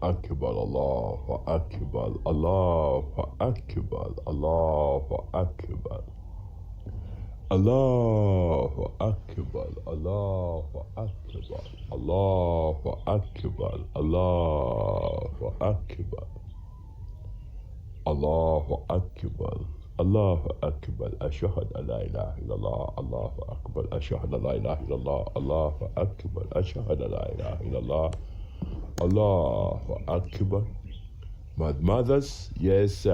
Akbar, Allahu Akbar, Allahu Akbar, Allahu Akbar. Allahu Akbar, Allahu Akbar, Allahu Akbar, Allahu Akbar, Allahu Akbar, Allahu Akbar, Ashhadu an la ilaha illallah, Allahu Akbar, Ashhadu an la ilaha illallah, Allahu Akbar, Ashhadu an la ilaha illallah, Allahu Akbar. My mothers, yes,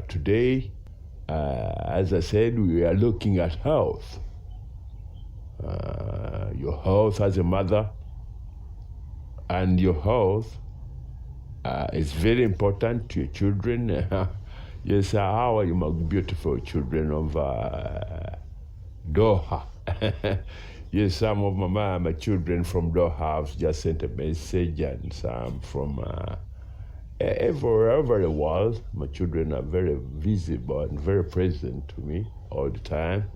today, as I said, we are looking at health. Your health as a mother and your health is very important to your children. Yes, how are you, my beautiful children of Doha? Yes, some of my children from Doha have just sent a message, and some from everywhere in the world. My children are very visible and very present to me all the time.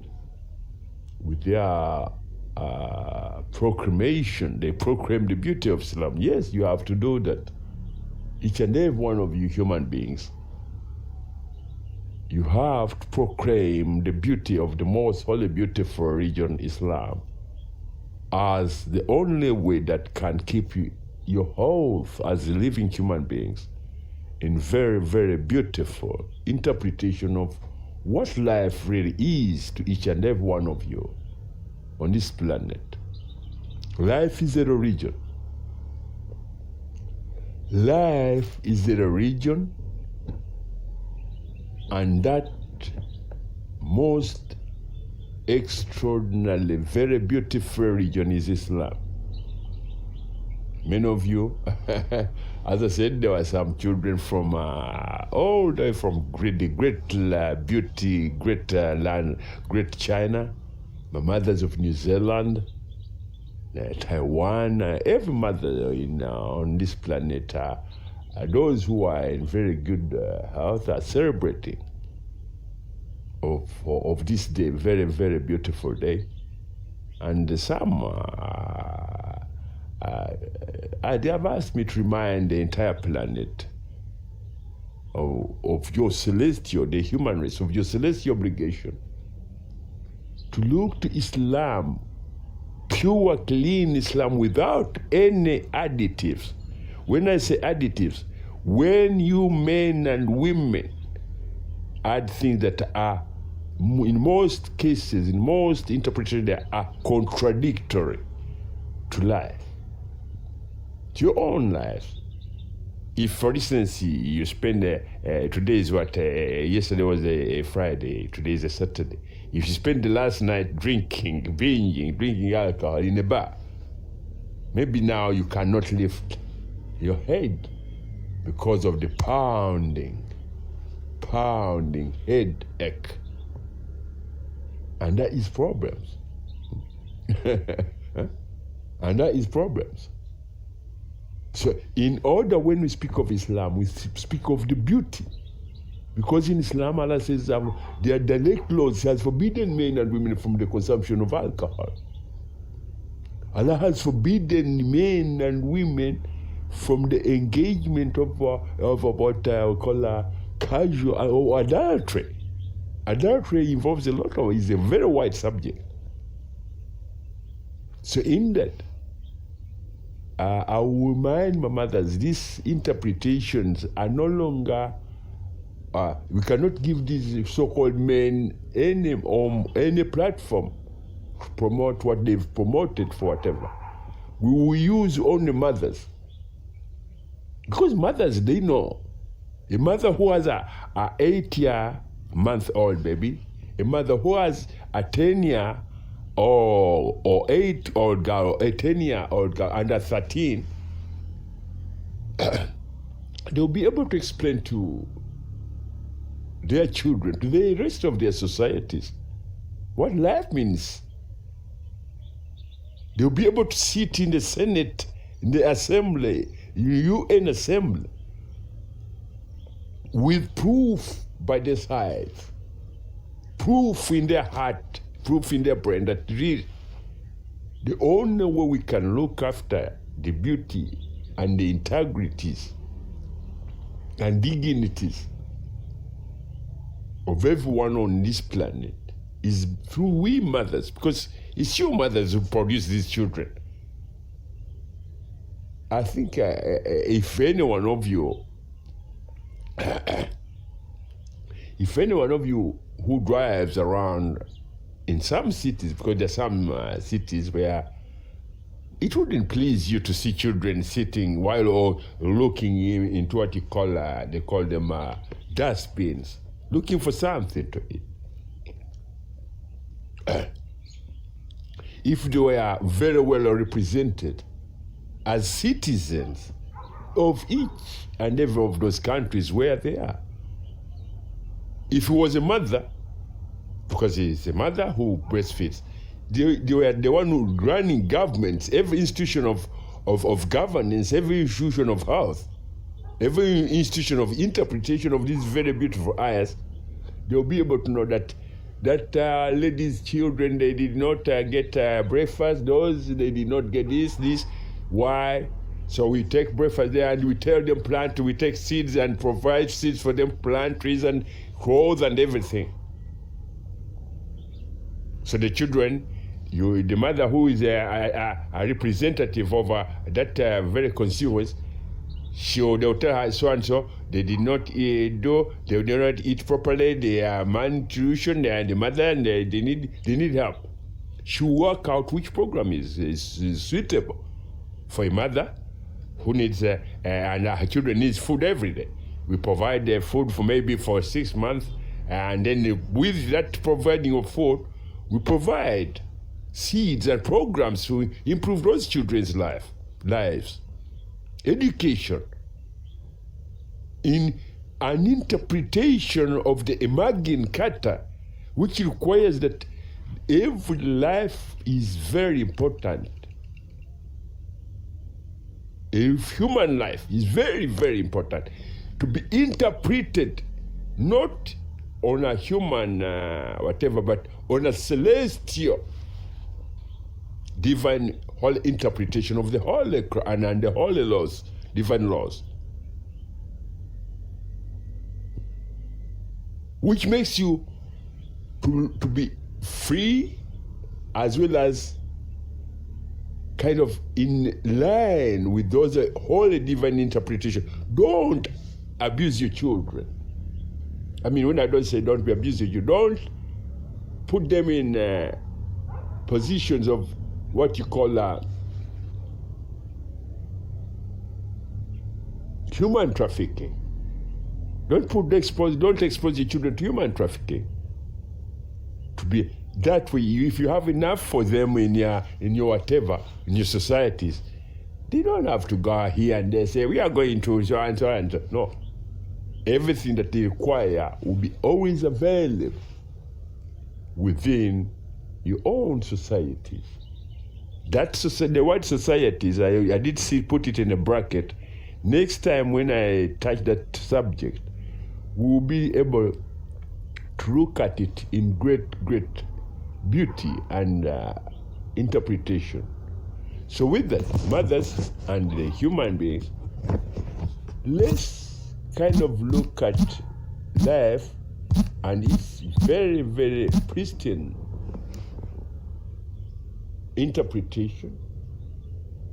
With their proclamation, they proclaim the beauty of Islam. Yes, you have to do that. Each and every one of you human beings, you have to proclaim the beauty of the most holy, beautiful religion, Islam, as the only way that can keep you, your health as living human beings in very, very beautiful interpretation of what life really is to each and every one of you on this planet. Life is a religion. Life is a religion, and that most extraordinarily, very beautiful religion is Islam. Many of you, as I said, there were some children from all the way from the great beauty, great land, great China, my mothers of New Zealand, Taiwan, every mother on this planet, those who are in very good health are celebrating of this day, very, very beautiful day. And some, they have asked me to remind the entire planet of your celestial, the human race, of your celestial obligation to look to Islam, pure, clean Islam without any additives. When I say additives, when you men and women add things that are, in most cases, in most interpretations, they are contradictory to life, to your own life. If, for instance, you spend, today is what, yesterday was a Friday, today is a Saturday. If you spend the last night drinking, binging, drinking alcohol in a bar, maybe now you cannot lift your head because of the pounding headache. And that is problems. And that is problems. So in order, when we speak of Islam, we speak of the beauty. Because in Islam, Allah says their direct laws has forbidden men and women from the consumption of alcohol. Allah has forbidden men and women from the engagement of what I call casual or adultery. Adultery involves a lot of, it's a very wide subject. So in that, I will remind my mothers, these interpretations are no longer, we cannot give these so-called men any platform to promote what they've promoted for whatever. We will use only mothers. Because mothers, they know. A mother who has a 8-month-old baby, a mother who has a 10-year or 8-old girl, or a 10-year-old girl under 13, they'll be able to explain to their children, to the rest of their societies, what life means. They'll be able to sit in the Senate, in the Assembly, UN Assembly, with proof by their side, proof in their heart, proof in their brain that really the only way we can look after the beauty and the integrities and dignities of everyone on this planet is through we mothers, because it's you mothers who produce these children. I think if any one of you who drives around in some cities, because there are some cities where it wouldn't please you to see children sitting while or looking into what you call, they call them dustbins, looking for something to eat. If they were very well represented as citizens of each and every of those countries where they are. If it was a mother, because it's a mother who breastfeeds, they were the one who running governments, every institution of governance, every institution of health, every institution of interpretation of these very beautiful ayahs, they'll be able to know that ladies' children, they did not get breakfast, those, they did not get this. Why? So we take breakfast there and we tell them plant, we take seeds and provide seeds for them, plant trees and clothes and everything. So the children, the mother who is a representative of that very constituency, they'll tell her so and so, they did not they did not eat properly, they are malnutrition, they are the mother and they need help. She'll work out which program is suitable for a mother who needs and her children needs food every day. We provide their food for 6 months, and then with that providing of food, we provide seeds and programs to improve those children's lives. Education in an interpretation of the Imagine Carta, which requires that every life is very important. Human life is very, very important to be interpreted not on a human whatever, but on a celestial divine whole interpretation of the Holy Quran and the holy laws, divine laws, which makes you to be free as well as kind of in line with those holy divine interpretation. Don't abuse your children. I mean, when I don't say don't be abusive, you don't put them in positions of what you call human trafficking. Don't expose your children to human trafficking. To be that way, if you have enough for them in your whatever, in your societies, they don't have to go here and there say we are going to so and so and so. No. Everything that they require will be always available within your own societies. That society, the word societies, I did put it in a bracket. Next time when I touch that subject, we will be able to look at it in great beauty and interpretation. So with that, mothers and the human beings, let's kind of look at life and its very, very pristine interpretation,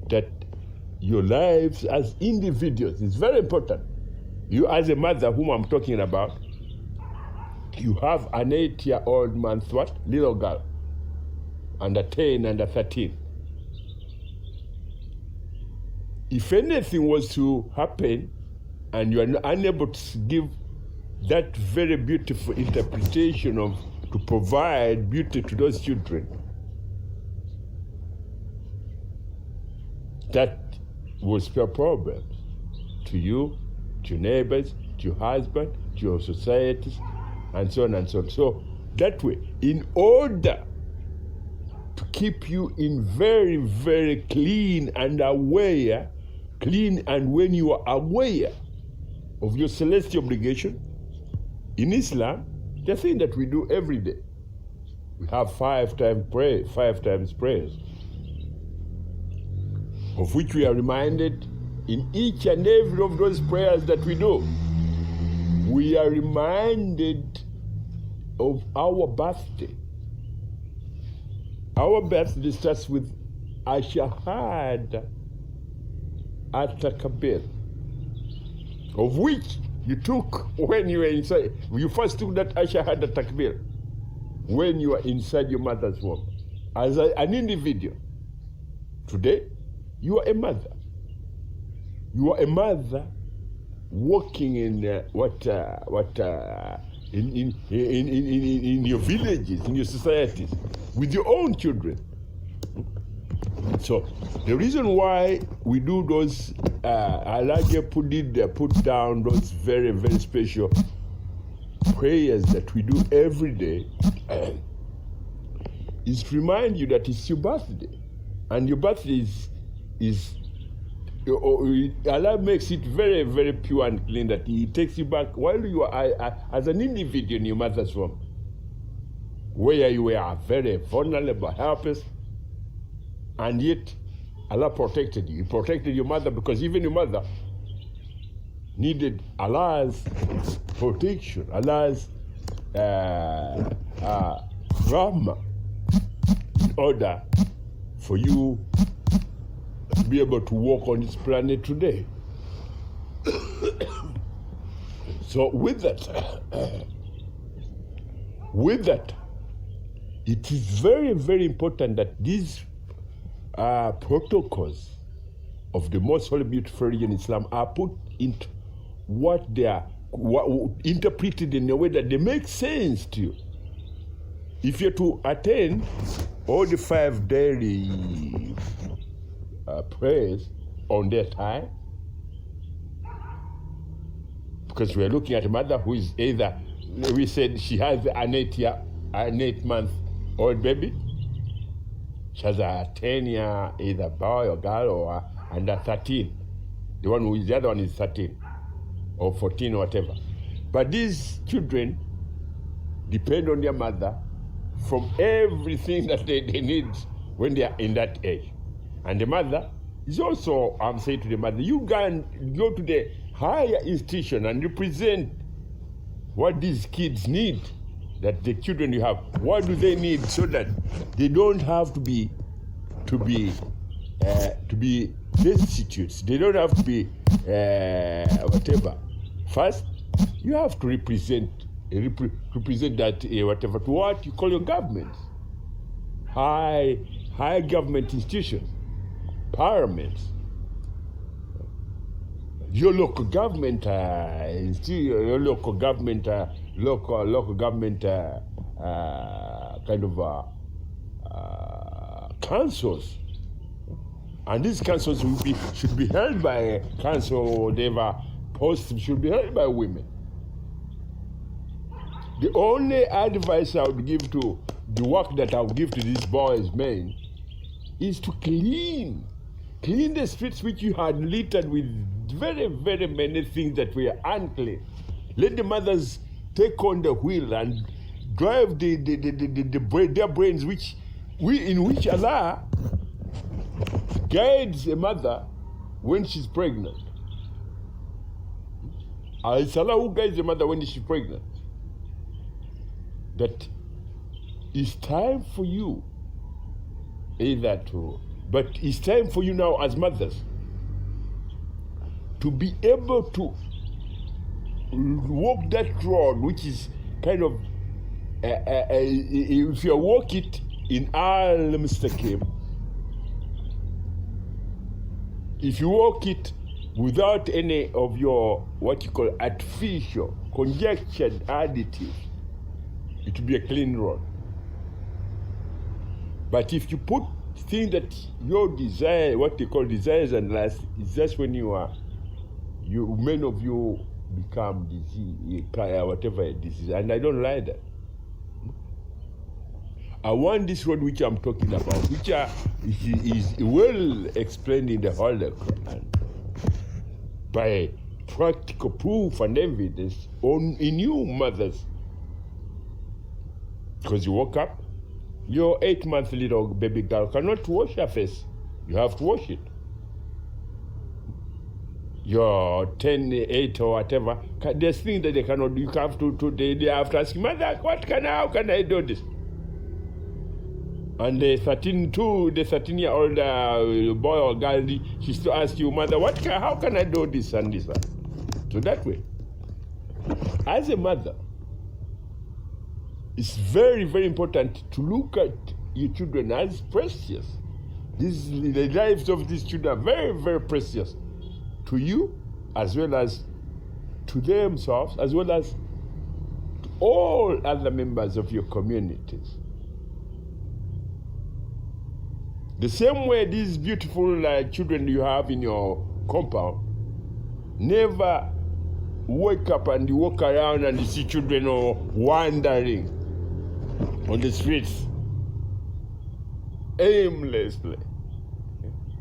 that your lives as individuals is very important. You as a mother, whom I'm talking about, you have an 8-year-old little girl, under 10, under 13. If anything was to happen and you are unable to give that very beautiful interpretation to provide beauty to those children, that will spell problems to you, to your neighbors, to your husband, to your societies, and so on and so on. So that way, in order to keep you in very, very clean and when you are aware of your celestial obligation, in Islam, the thing that we do every day, we have 5 times prayers, of which we are reminded in each and every of those prayers that we do, we are reminded of our birthday. Our birthday starts with Ashahad at-Takbir, of which you took when you were inside. You first took that Ashahad at-Takbir when you were inside your mother's womb as an individual. Today, you are a mother. You are a mother working in in your villages, in your societies, with your own children. So the reason why we do those, Elijah put down those very, very special prayers that we do every day, is to remind you that it's your birthday, and your birthday is Allah makes it very, very pure and clean, that He takes you back while you are as an individual in your mother's womb, where you were very vulnerable, helpless, and yet Allah protected you. He protected your mother, because even your mother needed Allah's protection, Allah's rahmah, in order for you to be able to walk on this planet today. So with that, it is very, very important that these protocols of the most holy, beautiful religion, Islam, are put into what they are interpreted in a way that they make sense to you. If you're to attend all the 5 daily prayers on their time, because we're looking at a mother who is either, we said she has an 8-month-old baby, she has a 10-year either boy or girl, or under 13. The other one is 13 or 14 or whatever. But these children depend on their mother from everything that they need when they are in that age. And the mother is also, I'm saying to the mother, you can go to the higher institution and represent what these kids need, that the children you have, what do they need, so that they don't have to be destitute. They don't have to be whatever. First, you have to represent that whatever, to what you call your government, high government institutions, parliaments, your local government, your local government, local government kind of councils, and these councils should be held by a council, whatever post should be held by women. The only advice I would give to the work that I would give to these boys, men, is to clean the streets which you had littered with very, very many things that were unclean. Let the mothers take on the wheel and drive their brains, in which Allah guides a mother when she's pregnant. It's Allah who guides the mother when she's pregnant. That it's time for you, but it's time for you now as mothers to be able to walk that road, which is kind of, if you walk it in al-mustaqim, if you walk it without any of your, what you call, artificial, conjectured additives, it will be a clean road. But if you put things that your desire, what they call desires and lusts, is just when many of you become disease, whatever disease, and I don't like that. I want this road which I'm talking about, which is well explained in the Holy Quran by practical proof and evidence in you mothers. Because you woke up, your 8-month little baby girl cannot wash her face. You have to wash it. your 10, 8 or whatever, there's things that they cannot do. You have they have to ask, mother, how can I do this? And the 13-year-old boy or girl, she still asks you, mother, how can I do this and this? So that way, as a mother, it's very, very important to look at your children as precious. The lives of these children are very, very precious to you, as well as to themselves, as well as to all other members of your communities. The same way these beautiful children you have in your compound, never wake up and you walk around and you see children wandering on the streets aimlessly.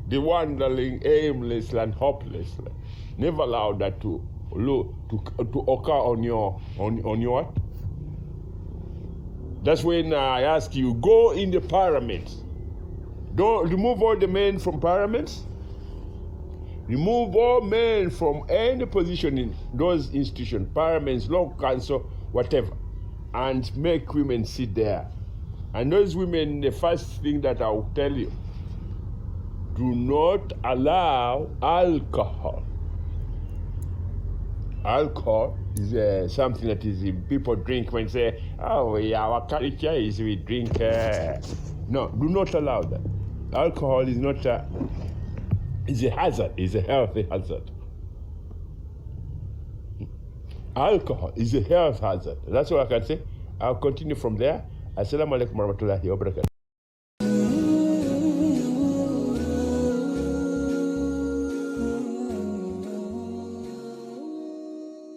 They wandering aimlessly and hopelessly. Never allow that to occur on your what? That's when I ask you, go in the parliament. Don't remove all the men from parliaments. Remove all men from any position in those institutions, parliaments, local council, whatever, and make women sit there. And those women, the first thing that I will tell you, do not allow alcohol. Alcohol is something that is people drink when say, oh, yeah, our culture is we drink. No, do not allow that. Alcohol is not is a hazard, is a healthy hazard. Alcohol is a health hazard. That's what I can say. I'll continue from there. Assalamu alaikum warahmatullahi wabarakatuh.